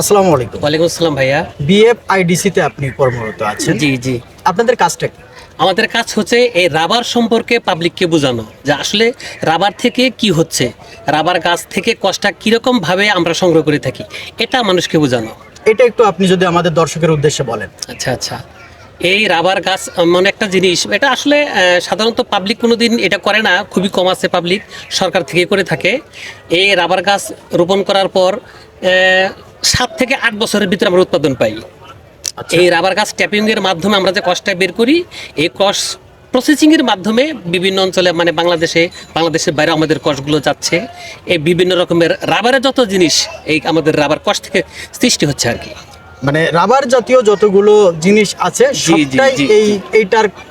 আসসালামু আলাইকুম। ওয়ালাইকুম আসসালাম ভাইয়া। বিএফআইডিসি তে আপনি কর্মরত আছেন। জি জি। আপনাদের কাজটা কি? আমাদের কাজ হচ্ছে এই রাবার সম্পর্কে পাবলিককে বোঝানো যে আসলে রাবার থেকে কি হচ্ছে, রাবার গাছ থেকে কষ্টটা কীরকম ভাবে আমরা সংগ্রহ করে থাকি, এটা মানুষকে বোঝানো। এটা একটু আপনি যদি আমাদের দর্শকের উদ্দেশ্যে বলেন। আচ্ছা আচ্ছা। এই রাবার গাছ এমন একটা জিনিস, এটা আসলে সাধারণত পাবলিক কোনো দিন এটা করে না, খুবই কম আছে পাবলিক, সরকার থেকে করে থাকে। এই রাবার গাছ রোপণ করার পর 7 থেকে 8 বছরের ভিতরে আমরা উৎপাদন পাই। আচ্ছা। এই রাবার গাছ ট্যাপিংয়ের মাধ্যমে আমরা যে কষ্টটা বের করি, এই কষ্ট প্রসেসিংয়ের মাধ্যমে বিভিন্ন অঞ্চলে মানে বাংলাদেশের বাইরে আমাদের কষ্টগুলো যাচ্ছে। এই বিভিন্ন রকমের রাবারের যত জিনিস এই আমাদের রাবার কষ্ট থেকে সৃষ্টি হচ্ছে আর কি। মানে রাবার জাতীয় যতগুলো জিনিস আছে সবটাই জি।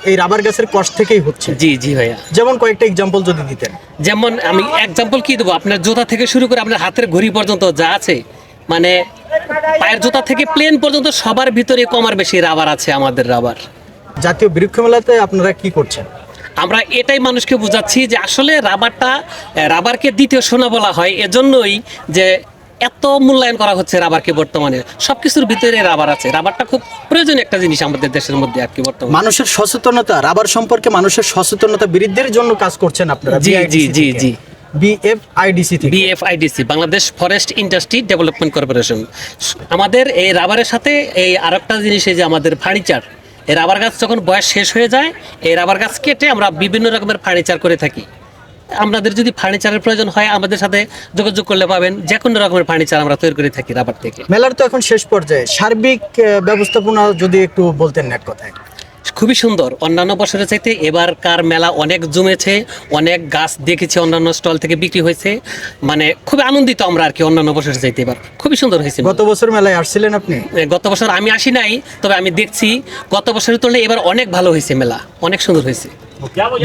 এই রাবার গাছের কষ থেকেই হচ্ছে। জি জি ভাইয়া। যেমন কয়েকটা এক্সাম্পল যদি দিতেন। যেমন আমি এক্সাম্পল কি দেবো, আপনার জুতা থেকে শুরু করে আপনার হাতের ঘড়ি পর্যন্ত যা আছে, মানে পায়ের জুতা থেকে প্লেন পর্যন্ত সবার ভিতরে কমার বেশি রাবার আছে আমাদের রাবার। জাতীয় বৃক্ষ মেলাতে আপনারা কি করছেন? আমরা এটাই মানুষকে বোঝাচ্ছি যে আসলে রাবারকে দ্বিতীয় সোনা বলা হয় এজন্যই যে এত মূল্যায়ন করা হচ্ছে রাবারকে। বর্তমানে সবকিছুর ভিতরে রাবার আছে, রাবারটা খুব প্রয়োজনীয় একটা জিনিস আমাদের দেশের মধ্যে আর কি বর্তমানে। মানুষের সচেতনতা, রাবার সম্পর্কে মানুষের সচেতনতা বৃদ্ধির জন্য কাজ করছেন আপনারা। জি জি জি জি। বিএফআইডিসি থেকে। BFIDC Bangladesh forest industry development corporation. আমাদের এই রাবারের সাথে এই আরেকটা জিনিস, এই যে আমাদের ফার্নিচার, এই রাবার গাছ যখন বয়স শেষ হয়ে যায়, এই রাবার গাছ কেটে আমরা বিভিন্ন রকমের ফার্নিচার করে থাকি। আপনাদের যদি ফার্নিচারের প্রয়োজন হয় আমাদের সাথে যোগাযোগ করলে পাবেন, যে কোনো রকমের ফার্নিচার আমরা তৈরি করে থাকি রাবার থেকে। মেলার তো এখন শেষ পর্যায়ে, সার্বিক ব্যবস্থাপনা যদি একটু বলতেন এক কথায়। খুবই সুন্দর, অন্যান্য বছরের চাইতে এবারকার মেলা অনেক জমেছে, অনেক গাছ দেখেছি অন্যান্য স্টল থেকে বিক্রি হয়েছে, মানে খুবই আনন্দিত আমরা আর কি। অন্যান্য বছরের চাইতে এবার খুবই সুন্দর হয়েছে। গত বছর মেলায় আসছিলেন আপনি? গত বছর আমি আসি নাই, তবে আমি দেখছি গত বছরের তুলনায় এবার অনেক ভালো হয়েছে মেলা, অনেক সুন্দর হয়েছে।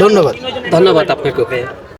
ধন্যবাদ। ধন্যবাদ আপনাকে।